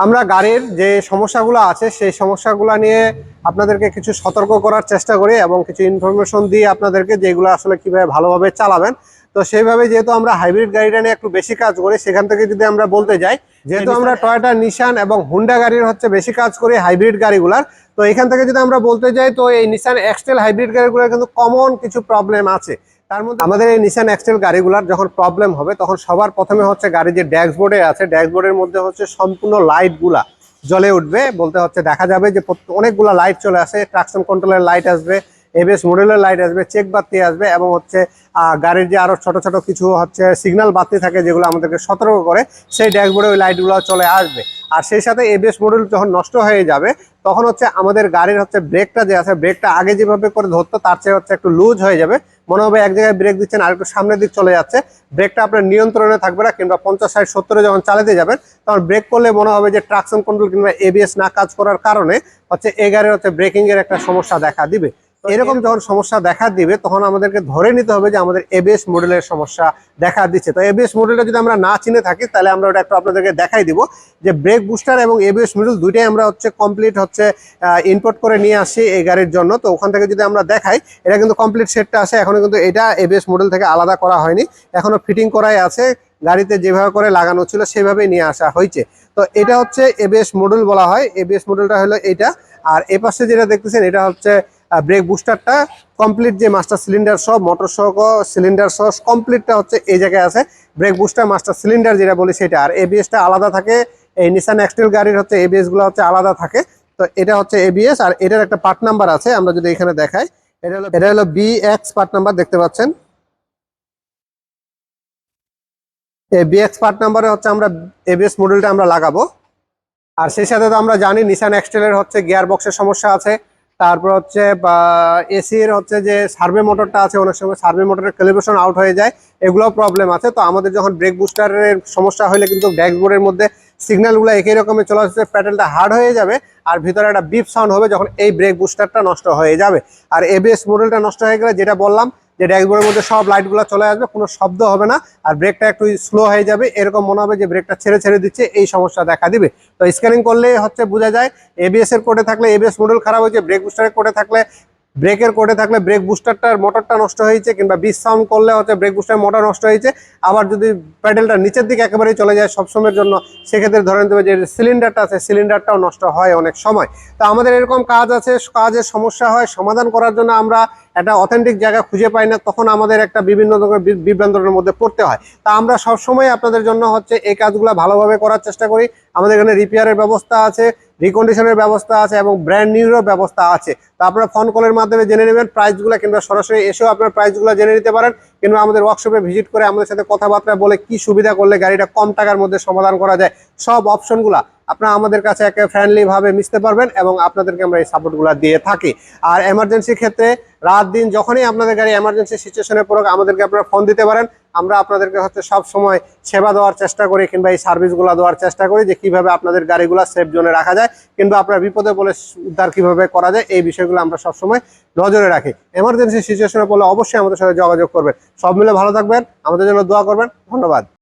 আমরা গাড়ির যে সমস্যাগুলো আছে সেই সমস্যাগুলো নিয়ে আপনাদেরকে কিছু সতর্ক করার চেষ্টা করি এবং কিছু ইনফরমেশন দিই আপনাদেরকে, যেগুলো আসলে কিভাবে ভালোভাবে চালাবেন। তো সেইভাবে যেহেতু আমরা হাইব্রিড গাড়িটা নিয়ে একটু বেশি কাজ করি, সেখান থেকে যদি আমরা বলতে যাই, যেহেতু আমরা টয়োটা, নিসান এবং হুন্ডা গাড়ির বেশি কাজ করি হাইব্রিড গাড়িগুলার, তো এখান থেকে যদি আমরা বলতে যাই, তো এই নিসান এক্সটেল হাইব্রিড গাড়িগুলোর কিন্তু কমন কিছু প্রবলেম আছে। তার মধ্যে আমাদের এই নিসান এক্সটেল গাড়িগুলার যখন প্রবলেম হবে, তখন সবার প্রথমে গাড়ির যে ড্যাশবোর্ডে আছে, ড্যাশবোর্ডের মধ্যে সম্পূর্ণ লাইটগুলা জ্বলে উঠবে। বলতে দেখা যাবে যে অনেকগুলা লাইট চলে আসে, ট্রাকশন কন্ট্রোলের লাইট আসবে, এবিএস মডেলের লাইট আসবে, চেক বাতি আসবে, এবং গাড়ির যে আরো ছোট ছোট কিছু সিগন্যাল বাতি থাকে, যেগুলো আমাদেরকে সতর্ক করে, সেই ড্যাশবোর্ডে ওই লাইটগুলো চলে আসবে। আর সেই সাথে এবিএস মডেল যখন নষ্ট হয়ে যাবে, তখন আমাদের গাড়ির ব্রেকটা যে আছে, ব্রেকটা আগে যেভাবে করে ধরতো তার চেয়ে একটু লুজ হয়ে যাবে। মনে হবে এক জায়গায় ব্রেক দিচ্ছেন আর একটু সামনের দিক চলে যাচ্ছে, ব্রেকটা আপনার নিয়ন্ত্রণে থাকবে না। কিংবা 50, 60, 70-এ যখন চালাতে যাবেন, তখন ব্রেক করলে মনে হবে যে ট্রাকশন কন্ট্রোল কিংবা এবিএস না কাজ করার কারণে এই গাড়ির ব্রেকিং এর একটা সমস্যা দেখা দিবে। এরকম যখন সমস্যা দেখা দিবে, তখন আমাদেরকে ধরে নিতে হবে যে আমাদের এবিএস মডেলের সমস্যা দেখা দিচ্ছে। তো এবিএস মডেলটা যদি আমরা না চিনে থাকি, তাহলে আমরা ওটা একটু আপনাদেরকে দেখাই দিব যে ব্রেক বুস্টার এবং এবিএস মডেল দুইটাই আমরা কমপ্লিট ইনপুট করে নিয়ে আসি এই গাড়ির জন্য। তো ওখান থেকে যদি আমরা দেখাই, এটা কিন্তু কমপ্লিট সেটটা আসে, এখনো কিন্তু এটা এবিএস মডেল থেকে আলাদা করা হয়নি, এখনো ফিটিং করাই আছে। গাড়িতে যেভাবে করে লাগানো ছিল সেভাবেই নিয়ে আসা হয়েছে। তো এটা এবিএস মডেল বলা হয়। এবিএস মডেলটা হলো এটা। আর এ পাশে যেটা দেখতেছেন, এটা ব্রেক বুস্টারটা কমপ্লিট, যে মাস্টার সিলিন্ডার সহ, মোটর সহ, সিলিন্ডার সহ কমপ্লিটটা এই জায়গায় আছে। ব্রেক বুস্টার, মাস্টার সিলিন্ডার যেটা বলি সেটা। আর এবিএসটা আলাদা থাকে। এই নিসান এক্সটেল গাড়ির এবিএস গুলো আলাদা থাকে। তো এটা এবিএস, আর এটার একটা পার্ট নাম্বার আছে, আমরা যদি এখানে দেখাই, এটা হলো বিএক্স পার্ট নাম্বার, দেখতে পাচ্ছেন। এই বিএক্স পার্ট নাম্বারে আমরা এবিএস মডেলটা আমরা লাগাবো। আর সেই সাথে তো আমরা জানি নিসান এক্সটেলের গিয়ার বক্সের সমস্যা আছে। তারপর এসি এর যে সার্ভে মোটরটা আছে, অনেক সময় সার্ভে মোটরের ক্যালিব্রেশন আউট হয়ে যায়, এগুলো প্রবলেম আছে। তো আমাদের যখন ব্রেক বুস্টারের সমস্যা হলে কিন্তু ড্যাশবোর্ডের মধ্যে সিগন্যালগুলো একই রকমের চলে আসছে, প্যাডেলটা হার্ড হয়ে যাবে, আর ভিতরে একটা বিপ সাউন্ড হবে যখন এই ব্রেক বুস্টারটা নষ্ট হয়ে যাবে। আর এবিএস মডেলটা নষ্ট হয়ে গেলে, যেটা বললাম, যে ড্যাশবোর্ডের মধ্যে সব লাইটগুলো চলে আসবে, কোনো শব্দ হবে না, আর ব্রেকটা একটু স্লো হয়ে যাবে, এরকম মনে হবে যে ব্রেকটা ছেড়ে ছেড়ে দিচ্ছে, এই সমস্যা দেখা দিবে। তো স্ক্যানিং করলে বোঝা যায় এবিএস এর কোডে থাকলে এবিএস মডেল খারাপ হয়েছে, ব্রেক বুস্টারের কোডে থাকলে, ব্রেকের কোডে থাকলে ব্রেক বুস্টারটার মোটরটা নষ্ট হয়েছে, কিংবা বিচ সাউন্ড করলে ব্রেক বুস্টারের মোটর নষ্ট হয়েছে। আবার যদি প্যাডেলটা নিচের দিকে একেবারেই চলে যায় সবসময়ের জন্য, সেক্ষেত্রে ধরে নিতে হবে যে সিলিন্ডারটা আছে, সিলিন্ডারটাও নষ্ট হয় অনেক সময়। তো আমাদের এরকম কাজ আছে, কাজের সমস্যা হয়, সমাধান করার জন্য আমরা একটা অথেন্টিক জায়গা খুঁজে পাই না, তখন আমাদের একটা বিভিন্ন ধরনের বিভ্রান্তরের মধ্যে পড়তে হয়। তা আমরা সবসময় আপনাদের জন্য এই কাজগুলো ভালোভাবে করার চেষ্টা করি। আমাদের এখানে রিপেয়ারের ব্যবস্থা আছে, রিকন্ডিশনের ব্যবস্থা আছে, এবং ব্র্যান্ড নিউরও ব্যবস্থা আছে। তো আপনারা ফোন কলের মাধ্যমে জেনে নেবেন প্রাইসগুলো, কিংবা সরাসরি এসেও আপনারা প্রাইসগুলো জেনে নিতে পারেন, কিংবা আমাদের ওয়ার্কশপে ভিজিট করে আমাদের সাথে কথাবার্তা বলে কি সুবিধা করলে গাড়িটা কম টাকার মধ্যে সমাধান করা যায়, সব অপশনগুলা আপনারা আমাদের কাছে একে ফ্রেন্ডলি ভাবে মিশতে পারবেন, এবং আপনাদেরকে আমরা এই সাপোর্টগুলো দিয়ে থাকি। আর এমার্জেন্সি ক্ষেত্রে রাত দিন যখনই আপনাদের গাড়ি এমার্জেন্সি সিচুয়েশনে পড়ুক, আমাদেরকে আপনারা ফোন দিতে পারেন। আমরা আপনাদেরকে সব সময় সেবা দেওয়ার চেষ্টা করি, কিংবা এই সার্ভিসগুলো দেওয়ার চেষ্টা করি, যে কিভাবে আপনাদের গাড়িগুলো সেফ জোনে রাখা যায়, কিংবা আপনার বিপদে বলে উদ্ধার কিভাবে করা যায়, এই বিষয়গুলো আমরা সবসময় নজরে রাখি। এমার্জেন্সি সিচুয়েশনে পড়লে অবশ্যই আমাদের সাথে যোগাযোগ করবেন। সব মিলে ভালো থাকবেন, আমাদের জন্য দোয়া করবেন। ধন্যবাদ।